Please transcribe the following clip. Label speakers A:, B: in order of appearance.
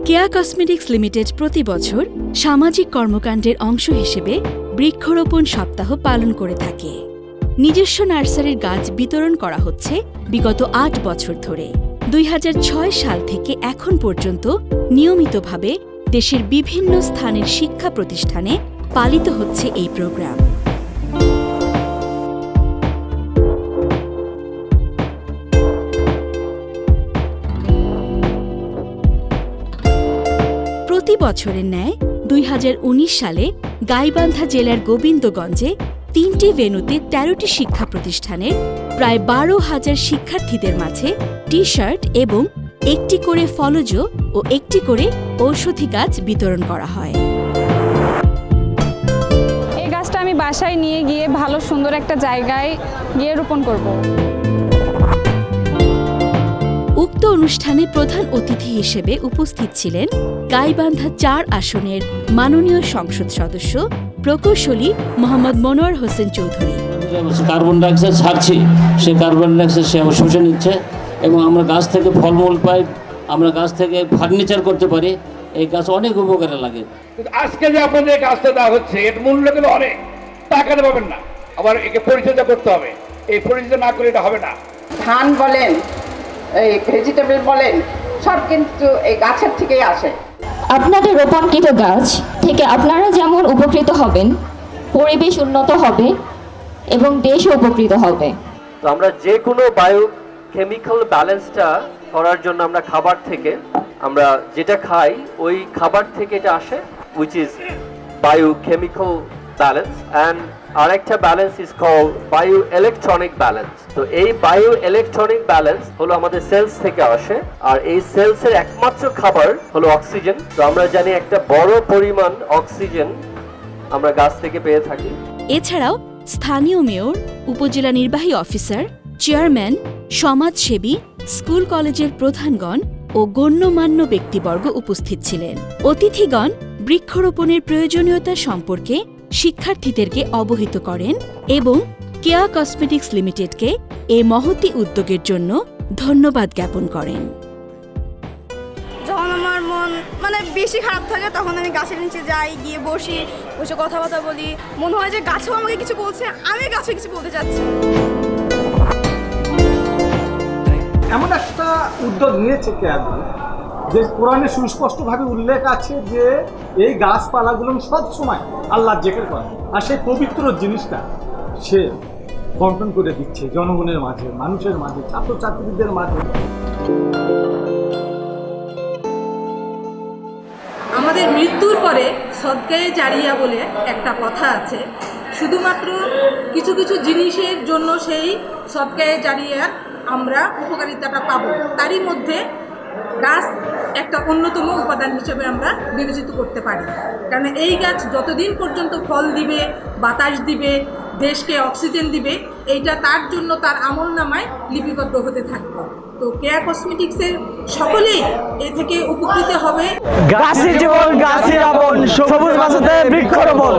A: কেয়া cosmetics limited প্রতি বছর সামাজিক কর্মকাণ্ডের অংশ হিসেবে বৃক্ষরোপণ সপ্তাহ পালন করে থাকে। নিজস্ব নার্সারির গাছ বিতরণ করা হচ্ছে বিগত ৮ বছর ধরে। ২০০৬ সাল থেকে এখন পর্যন্ত নিয়মিতভাবে দেশের বিভিন্ন স্থানের শিক্ষা প্রতিষ্ঠানে পালিত হচ্ছে এই প্রোগ্রাম। প্রতি বছরের ন্যায় ২০১৯ সালে গাইবান্ধা জেলার গোবিন্দগঞ্জে ৩টি ভেন্যুতে ১৩টি শিক্ষা প্রতিষ্ঠানের প্রায় ১২,০০০ শিক্ষার্থীদের মাঝে টি-শার্ট এবং একটি করে ফলজ ও একটি করে ঔষধি গাছ বিতরণ করা হয়।
B: এই গাছটা আমি বাসায় নিয়ে গিয়ে ভালো সুন্দর একটা জায়গায় গিয়ে রোপণ করব।
A: উক্ত অনুষ্ঠানে প্রধান অতিথি হিসেবে উপস্থিত ছিলেন গাইবান্ধা ৪ আসনের মাননীয় সংসদ সদস্য প্রকৌশলী মোহাম্মদ মনোয়ার হোসেন চৌধুরী।
C: কার্বন ডাইঅক্সাইড ছাড়ছি, সে কার্বন ডাইঅক্সাইড সে আবার শুষে নিচ্ছে এবং আমরা গাছ থেকে ফলমূল পাই, আমরা গাছ থেকে ফার্নিচার করতে পারি। এই গাছ অনেক উপকারে লাগে।
D: আজকে যে আপনাদের গাছটা দেওয়া হচ্ছে এর মূল্য কিন্তু অনেক, টাকাতে পাবেন না, আবার একে পরিচর্যা করতে হবে। এই পরিচর্যা না করে এটা হবে না।
E: ধান বলেন, এই ভেজিটেবল বলেন, সব কিন্তু এই গাছের থেকেই আসে।
F: আপনাদের রোপণকৃত গাছ থেকে আপনারা যেমন উপকৃত হবেন, পরিবেশ উন্নত হবে এবং দেশও উপকৃত হবে।
G: তো আমরা যে কোনো বায়োকেমিক্যাল ব্যালেন্সটা করার জন্য আমরা খাবার থেকে আমরা যেটা খাই ওই খাবার থেকে এটা আসে, which is biochemical balance, and আরেকটা ব্যালেন্স ইজ কল্ড বায়োইলেকট্রনিক ব্যালেন্স। তো এই বায়োইলেকট্রনিক ব্যালেন্স হলো আমাদের সেলস থেকে আসে, আর এই সেলসের একমাত্র খাবার হলো অক্সিজেন। তো আমরা জানি একটা বড় পরিমাণ অক্সিজেন আমরা গাছ থেকে পেয়ে থাকি।
A: এছাড়াও স্থানীয় মেয়র, উপজেলা নির্বাহী অফিসার, চেয়ারম্যান, সমাজসেবী, স্কুল কলেজের প্রধানগণ ও গণ্যমান্য ব্যক্তিবর্গ উপস্থিত ছিলেন। অতিথিগণ বৃক্ষরোপণের প্রয়োজনীয়তা সম্পর্কে শিক্ষার্থীদেরকে অবহিত করেন এবং কেয়া কসমেটিক্স লিমিটেডকে এ মহতী উদ্যোগের জন্য ধন্যবাদ জ্ঞাপন করেন।
H: যখন আমার মন বেশি খারাপ থাকে তখন আমি গাছের নিচে যাই, গিয়ে বসে কথাবার্তা বলি। মনে হয় যে গাছও আমাকে কিছু বলছে, আমি গাছে কিছু বলতে চাচ্ছি।
I: এমন একটা উদ্যোগ নিয়েছে কেয়াগুলো, যে কোরআনে সুস্পষ্টভাবে উল্লেখ আছে যে এই গাছপালাগুলো সব সময় আল্লাহর জিকির করে, আর সেই পবিত্র জিনিসটা সে বন্টন করে দিচ্ছে জনগণের মাঝে, মানুষের মাঝে, ছাত্রছাত্রীদের মাঝে।
J: আমাদের মৃত্যুর পরে সদকায়ে জারিয়া বলে একটা কথা আছে। শুধুমাত্র কিছু কিছু জিনিসের জন্য সেই সদকায়ে জারিয়ার আমরা উপকারিতাটা পাবো, তারই মধ্যে গাছ একটা অন্যতম উপাদান হিসেবে আমরা বিবেচিত করতে পারি। কারণ এই গাছ যতদিন পর্যন্ত ফল দিবে, বাতাস দিবে, দেশকে অক্সিজেন দিবে, এইটা তার জন্য তার আমলনামায় লিপিবদ্ধ হতে থাকবে। তো কেয়া কসমেটিক্সের সকলেই এ থেকে উপকৃত হবে।
K: গাছের জীবন, গাছের আপন, সবুজ বাঁচাতে বৃক্ষরোপণ।